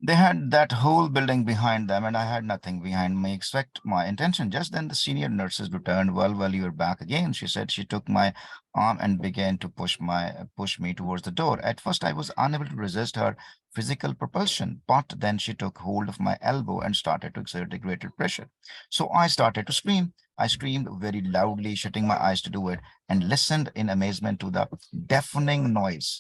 They had that whole building behind them, and I had nothing behind me except my intention. Just then, the senior nurses returned. Well, you're back again, she said. She took my arm and began to push me towards the door. At first, I was unable to resist her physical propulsion, but then she took hold of my elbow and started to exert a greater pressure. So I started to scream. I screamed very loudly, shutting my eyes to do it, and listened in amazement to the deafening noise.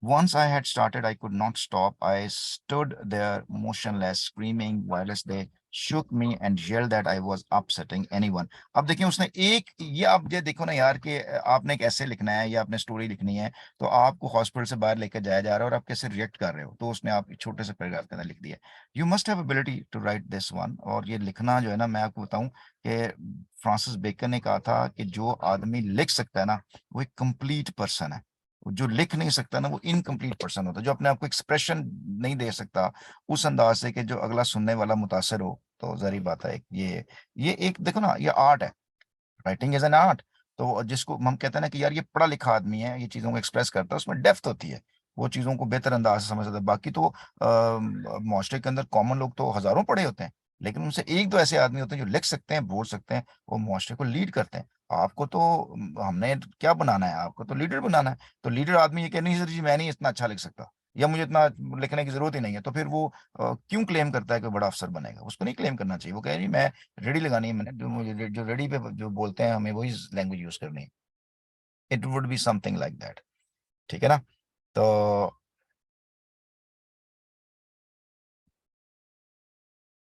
Once I had started, I could not stop. I stood there motionless, screaming while they shook me and yelled that I was upsetting anyone. अब देखिए उसने एक ये आप ये देखो ना यार कि आपने एक ऐसे लिखना है या आपने स्टोरी लिखनी है तो आपको हॉस्पिटल से बाहर लेकर जाया जा रहा है और आप कैसे रिएक्ट कर रहे हो तो उसने आप छोटे से पैराग्राफ के अंदर लिख दिया you must have ability to write this one और ये लिखना जो है ना मैं आपको बताऊं कि फ्रांसिस बेकन ने कहा था कि जो आदमी लिख सकता है ना वो एक कंप्लीट पर्सन है जो लिख नहीं सकता ना वो इनकम्प्लीट पर्सन होता है जो अपने आप को एक्सप्रेशन नहीं दे सकता उस अंदाज से कि जो अगला सुनने वाला मुतासर हो तो जरी बात है ये एक देखो ना ये आर्ट है राइटिंग इज एन आर्ट तो जिसको हम कहते हैं ना कि यार ये पढ़ा लिखा आदमी है ये चीजों को एक्सप्रेस करता है उसमें डेप्थ होती है वो चीजों को बेहतर अंदाज से समझ सकता है बाकी तो मुआशरे के अंदर कॉमन लोग तो हजारों पढ़े होते हैं लेकिन उनसे एक दो ऐसे आदमी होते हैं जो लिख सकते हैं बोल सकते हैं वो मुआशरे को लीड करते हैं आपको तो हमने क्या बनाना है आपको तो लीडर बनाना है तो लीडर आदमी ये कह नहीं सर जी मैं नहीं इतना अच्छा लिख सकता या मुझे इतना लिखने की जरूरत ही नहीं है तो फिर वो क्यों क्लेम करता है कि बड़ा अफसर बनेगा उसको नहीं क्लेम करना चाहिए वो कह रही मैं रेडी लगानी है मैंने जो मुझे जो रेडी पे जो बोलते हैं हमें वही लैंग्वेज यूज करनी है it would be something like that ठीक है ना तो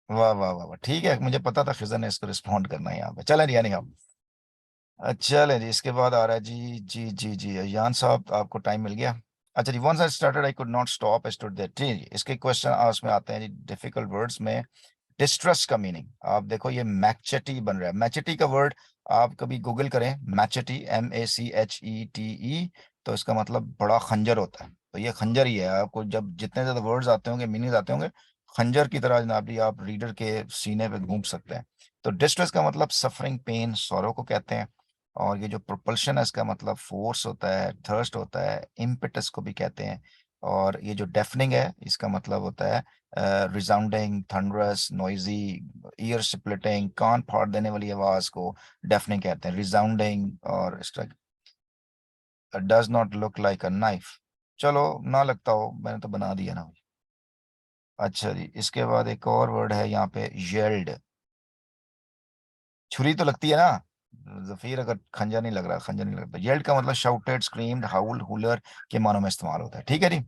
वाह वाह वाह वाह ठीक है मुझे पता था फिजा ने इसको रिस्पॉन्ड करना है यहाँ पे चलें जी यानी हम चलें जी इसके बाद आ रहा है जी यान साहब आपको टाइम मिल गया अच्छा जी once I started I could not stop I stood there जी इसके क्वेश्चन उसमें आते हैं जी डिफिकल्ट वर्ड्स में डिस्ट्रेस का मीनिंग आप देखो ये मैचेटी बन रहा है मैचेटी का वर्ड आप कभी गूगल करें मैचेटी MACHETE तो इसका मतलब बड़ा खंजर होता है तो ये खंजर ही है आपको जब जितने ज्यादा वर्ड्स आते होंगे मीनिंग आते होंगे खंजर की तरह जनाब जी आप रीडर के सीने पे घूम सकते हैं तो डिस्ट्रेस का मतलब सफरिंग पेन सॉरो को कहते हैं और ये जो प्रोपल्शन है इसका मतलब फोर्स होता है थर्स्ट होता है इम्पेटस को भी कहते हैं और ये जो डेफनिंग है इसका मतलब होता है resounding thunderous noisy ear splitting कान फाड़ देने वाली आवाज को डेफनिंग कहते हैं रिसाउंडिंग और does not look like a knife चलो ना लगता हो मैंने तो बना दिया ना अच्छा जी इसके बाद एक और वर्ड है यहाँ पे येल्ड छुरी तो लगती है ना जफीर अगर खंजर नहीं लग रहा खंजर नहीं लगता येल्ड का मतलब शाउटेड स्क्रीम्ड हाउल हुलर के मानों में इस्तेमाल होता है ठीक है जी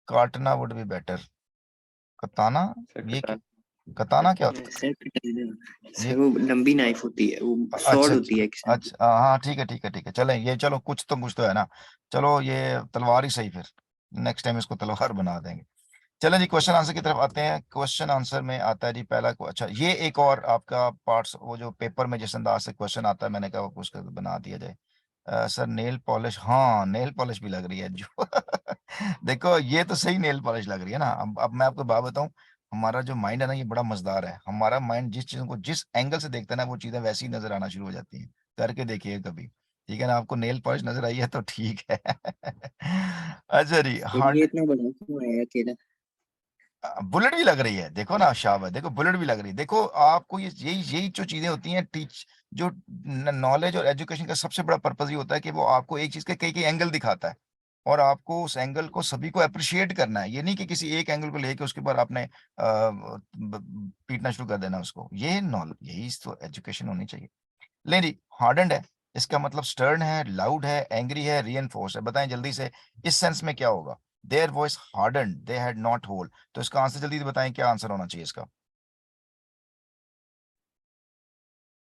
काटना वुड बी बेटर कताना ये कटाना कताना क्या सर कटाना ये सर वो लंबी नाइफ होती है वो अच्छा स्वॉर्ड होती है एक किस्म की। अच्छा हाँ ठीक है चलें ये चलो कुछ तो है ना चलो ये तलवार ही सही फिर नेक्स्ट टाइम इसको तलवार बना देंगे चलें जी क्वेश्चन आंसर की तरफ आते हैं क्वेश्चन आंसर में आता है जी पहला अच्छा ये एक और आपका पार्ट्स वो जो पेपर में जिस अंदाज से क्वेश्चन आता है मैंने कहा वो उसका बना दिया जाए सर नेल पॉलिश हाँ नेल पॉलिश भी लग रही है जो देखो ये तो सही नेल पॉलिश लग रही है ना अब मैं आपको बात बताऊं हमारा जो माइंड है ना ये बड़ा मजेदार है हमारा माइंड जिस चीजों को जिस एंगल से देखता है ना वो चीजें वैसी नजर आना शुरू हो जाती हैं करके देखिए कभी ठीक है ना आपको नेल पॉलिश नजर आई है तो ठीक है अच्छा जी फिर हाँ ये इतना बड़ा क्यों है अकेला। बुलेट भी लग रही है देखो ना शाबाश देखो बुलेट भी लग रही है देखो आपको ये यही जो चीजें होती हैं टीच जो नॉलेज और एजुकेशन का सबसे बड़ा पर्पज ये होता है कि वो आपको एक चीज के कई कई एंगल दिखाता है और आपको उस एंगल को सभी को अप्रिशिएट करना है ये नहीं कि किसी एक एंगल को लेके उसके बाद आपने पीटना शुरू कर देना उसको ये नॉलेज यही तो एजुकेशन होनी चाहिए ले जी हार्डन्ड है इसका मतलब स्टर्न है लाउड है एंग्री है रीएनफोर्स है बताएं जल्दी से इस सेंस में क्या होगा their voice hardened they had not whole तो इसका आंसर जल्दी से बताएं क्या आंसर होना चाहिए इसका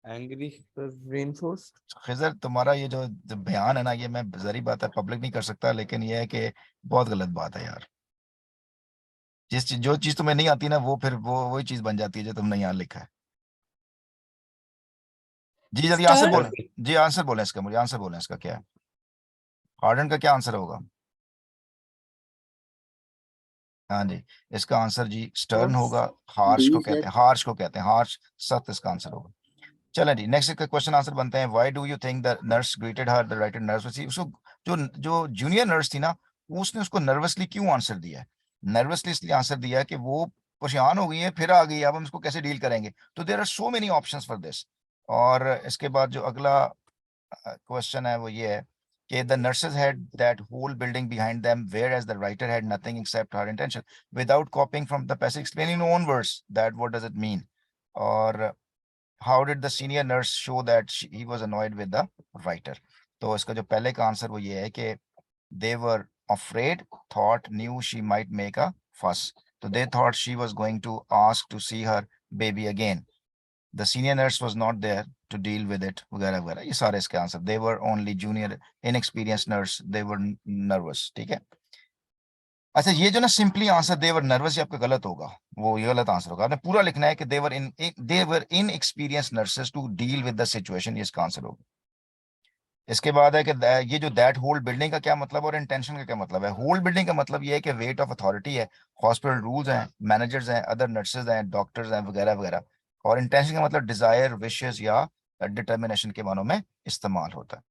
एंग्री रेनफोर्स खिजर तुम्हारा ये जो बयान है ना ये मैं जरी बात है पब्लिक नहीं कर सकता लेकिन ये है कि बहुत गलत बात है यार जो चीज तुम्हें नहीं आती ना वो फिर वो वही चीज बन जाती है जो तुमने यहाँ लिखा है जी जल्दी आंसर स्टर्न। बोलें जी आंसर बोलें इसका मुझे आंसर बोलें इसका क्या है हार्डन का क्या आंसर होगा हाँ जी इसका आंसर जी स्टर्न होगा डी सर। हार्श को कहते हैं हार्श सख्त इसका आंसर होगा चलें जी नेक्स्ट का क्वेश्चन आंसर बनते हैं why do you think the nurse greeted her the righted nurse उसको जो जो जूनियर नर्स थी ना उसने उसको नर्वसली क्यों आंसर दिया है? नर्वसली इसलिए आंसर दिया है कि वो परेशान हो गई है, फिर आ गई है, अब हम इसको कैसे डील करेंगे? तो there are so many options for this. और इसके बाद जो अगला क्वेश्चन है वो ये है कि the nurses had that whole building behind them whereas the writer had nothing except her intention without copying from the passage explain in own words that what does it mean. और how did the senior nurse show that he was annoyed with the writer? तो इसका जो पहले का answer वो ये है कि they were afraid, thought, knew she might make a fuss. So they thought she was going to ask to see her baby again. The senior nurse was not there to deal with it. वगैरह वगैरह ये सारे इसके answer. They were only junior inexperienced nurse. They were nervous. ठीक है। अच्छा ये जो ना सिंपली आंसर दे वर नर्वस ये आपका गलत होगा, वो ये गलत आंसर होगा। आपने पूरा लिखना है कि they were inexperience nurses to deal with the situation, ये इसका आंसर होगा। इसके बाद है कि ये जो दैट होल बिल्डिंग का क्या मतलब और इंटेंशन का क्या मतलब है? होल बिल्डिंग का मतलब ये है कि वेट ऑफ अथॉरिटी है, हॉस्पिटल रूल्स हैं, मैनेजर्स हैं, अदर नर्सेज हैं, डॉक्टर्स हैं, वगैरह वगैरह। और इंटेंशन का मतलब डिजायर, विशेस या डिटर्मिनेशन के मानों में इस्तेमाल होता है।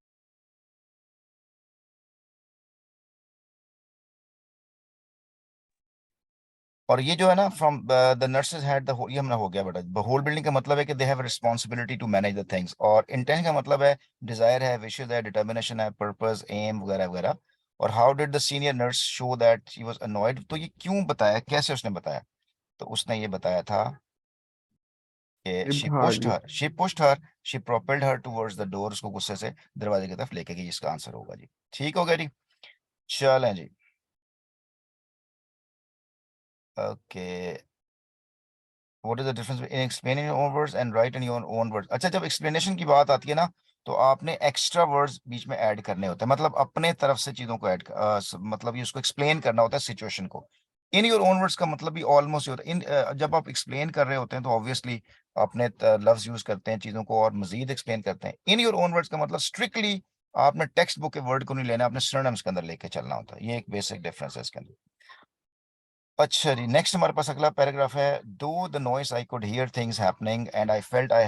और ये जो है ना from the nurses had the, ये हमने हो गया बेटा। होल बिल्डिंग का मतलब है कि they have responsibility to manage the things. और इंटेंशन का मतलब है डिजायर है, विशेस है, डिटर्मिनेशन है, पर्पस, एम वगैरह वगैरह। और how did the senior nurse show that she was annoyed? तो ये क्यों बताया, कैसे उसने बताया? तो उसने ये बताया था कि भागी। She propelled her towards the door, उसको गुस्से से दरवाजे की तरफ लेके गई, इसका आंसर होगा जी। ठीक हो गया जी, चलें जी। Okay, what is the difference in explaining your own words and write in your own words? अच्छा, जब एक्सप्लेनेशन की बात आती है ना, तो आपने एक्स्ट्रा वर्ड्स बीच में ऐड करने होते हैं, मतलब अपने तरफ से चीजों को ऐड मतलब ये उसको एक्सप्लेन करना होता है सिचुएशन को। इन योर ओन वर्ड्स का मतलब भी ऑलमोस्ट होता है। जब आप एक्सप्लेन कर रहे होते हैं तो ऑब्वियसली अपने लफ्ज यूज करते हैं चीजों को और मजीद एक्सप्लेन करते हैं। इन योर ओन वर्ड्स का मतलब स्ट्रिक्टली आपने टेक्स्ट बुक के वर्ड को नहीं लेना, आपने सिनोनिम्स के अंदर लेके चलना होता है। ये एक बेसिक डिफरेंस है इसके अंदर। अच्छा जी, नेक्स्ट हमारे पास अगला पैराग्राफ है। दो the noise I could hear things happening and I felt I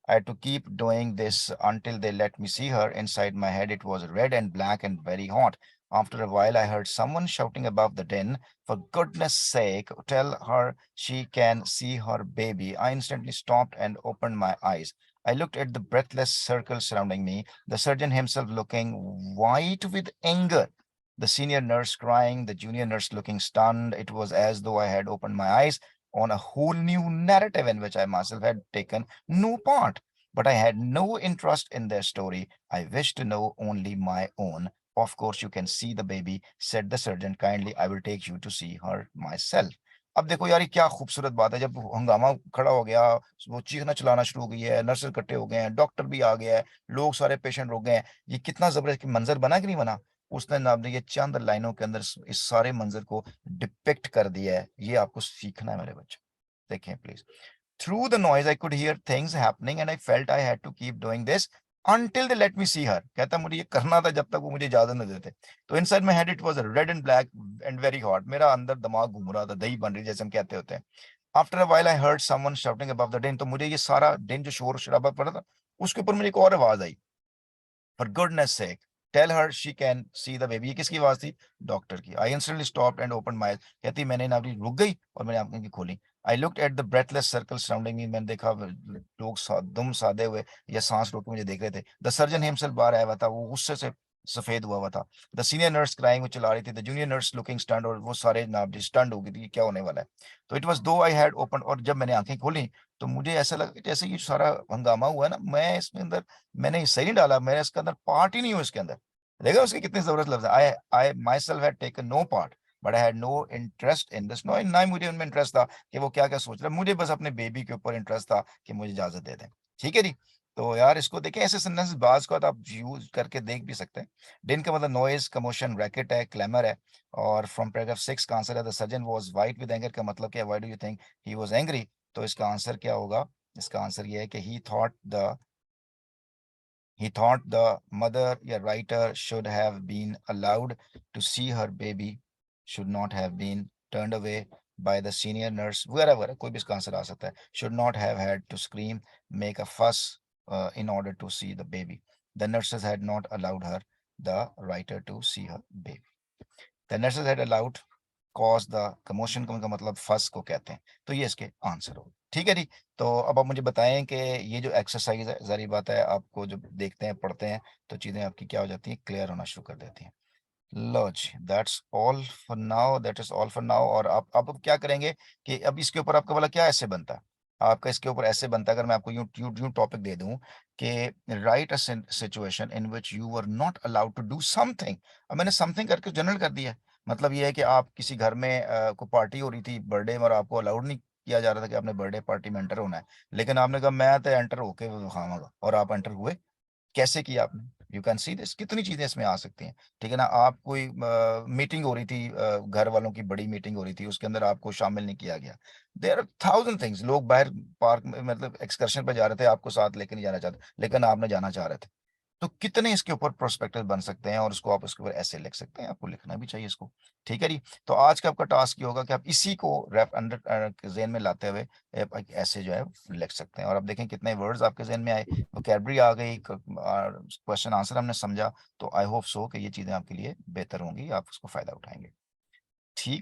had to keep doing this until they let me see her. Inside my head it was red and black and very hot. After a while I heard someone shouting above the din, for goodness sake, tell her she can see her baby. I instantly stopped and opened my eyes. I looked at the breathless circle surrounding me, the surgeon himself looking white with anger, the senior nurse crying, the junior nurse looking stunned. It was as though I had opened my eyes on a whole new narrative in which I myself had taken no part. But I had no interest in their story. I wished to know only my own. Of course, you can see the baby, said the surgeon kindly. I will take you to see her myself. अब देखो यार, ये क्या खूबसूरत बात है। जब हंगामा खड़ा हो गया, वो चीखना चिल्लाना शुरू हो गई है, नर्सेज इकट्ठे हो गए हैं, डॉक्टर भी आ गया है, लोग सारे पेशेंट रुक गए हैं। ये कितना जबरदस्त मंजर बना कि नहीं बना? उसने ना अपने ये चंद लाइनों के अंदर इस सारे मंजर को डिपिक्ट कर दिया है। ये आपको सीखना है मेरे बच्चे, देखें please. Through the noise I could hear things happening and I felt I had to keep doing this until they let me see her. कहता मुझे ये करना था जब तक वो मुझे इजाजत न देते। तो inside my head it was red and black and very hot. मेरा अंदर दिमाग घूम रहा था, दही बन रही जैसे हम कहते होते हैं। After a while I heard someone shouting above the दिन, तो मुझे ये सारा दिन जो शोर शराबा पड़ा था उसके ऊपर मुझे एक और आवाज आई, For goodness sake, tell her she can see the baby। ये किसकी आवाज थी? डॉक्टर की। I instantly stopped and opened my eyes। कहती मैंने ना अपनी रुक गई और मैंने आंखें खोली। I looked at the breathless circle surrounding me। मैंने देखा लोग दुम साधे हुए या सांस रोके मुझे देख रहे थे। The surgeon himself बाहर आया हुआ था, वो गुस्से से सफेद हुआ हुआ था। The senior nurse crying, वो चिल्ला रही थी। The junior nurse looking stunned, और वो सारे ना स्टंड हो गई थी कि क्या होने वाला है। तो it was though I had opened, और जब मैंने आंखें खोली तो मुझे ऐसा लगा कि जैसे ये सारा हंगामा हुआ है ना, मैं इसमें अंदर मैंने हिस्सा ही नहीं डाला, मैंने इसके अंदर पार्ट ही नहीं हूँ इसके अंदर। देखा उसके कितने जबरदस्त लफ्ज है। I myself had taken no part but I had no interest in this. No, ना ही मुझे उनमें इंटरेस्ट था कि वो क्या क्या सोच रहे हैं, मुझे बस अपने बेबी के ऊपर इंटरेस्ट था कि मुझे इजाजत दे दें। ठीक है जी। तो यार इसको देखें, ऐसे सेंटेंस बाज को आप यूज करके देख भी सकते हैं। दिन का मतलब नॉइज, कमोशन, रैकेट है, क्लैमर है। और फ्रॉम पैराग्राफ 6 का आंसर है the surgeon was white with anger, का मतलब क्या? Why do you think he was angry? तो इसका आंसर क्या होगा? इसका आंसर ये है कि he thought the mother, a writer, should have been allowed to see her baby, should not have been turned away by the senior nurse, wherever, कोई भी इसका आंसर आ सकता है। Should not have had to scream, make a fuss in order to see the baby. The nurses had not allowed her, the writer, to see her baby. The nurses had allowed cause the commotion का मतलब फस को कहते हैं। तो ये इसके answer हो। ठीक है जी। तो अब आप मुझे बताएं कि ये जो एक्सरसाइज है, जारी बात है आपको जब देखते हैं पढ़ते हैं तो चीजें आपकी क्या हो जाती हैं, क्लियर होना शुरू कर देती हैं। लो जी, that's all for now, that is all for now. और आप अब क्या करेंगे कि अब इसके ऊपर आपका वाला क्या ऐसे बनता है, आपका इसके ऊपर ऐसे बनता है, अगर मैं आपको यूं टॉपिक दे दूं कि write a situation in which you were not allowed to do something. अब मैंने समथिंग करके जनरल कर दिया है। मतलब ये है कि आप किसी घर में को पार्टी हो रही थी बर्थडे में, और आपको अलाउड नहीं किया जा रहा था कि आपने बर्थडे पार्टी में एंटर होना है, लेकिन आपने कहा मैं तो एंटर होके खाऊंगा, और आप एंटर हुए। कैसे किया आपने? यू कैन सी दिस, कितनी चीजें इसमें आ सकती हैं। ठीक है ना, आप कोई मीटिंग हो रही थी, घर वालों की बड़ी मीटिंग हो रही थी, उसके अंदर आपको शामिल नहीं किया गया। There are thousand things. लोग बाहर पार्क में मतलब एक्सकर्शन पे जा रहे थे, आपको साथ लेके नहीं जाना चाहते, लेकिन आपने जाना चाह रहे थे। तो कितने इसके ऊपर प्रोस्पेक्टिव बन सकते हैं, और उसको आप उसके ऊपर ऐसे लिख सकते हैं, आपको लिखना भी चाहिए इसको। ठीक है जी। तो आज का आपका टास्क ये होगा कि आप इसी को रैप अंडर जेन में लाते हुए एक ऐसे जो है लिख सकते हैं। और अब देखें कितने वर्ड्स आपके जेन में आए, वोकैबुलरी आ गई, क्वेश्चन आंसर हमने समझा। तो आई होप सो कि ये चीजें आपके लिए बेहतर होंगी, आप उसको फायदा उठाएंगे। ठीक।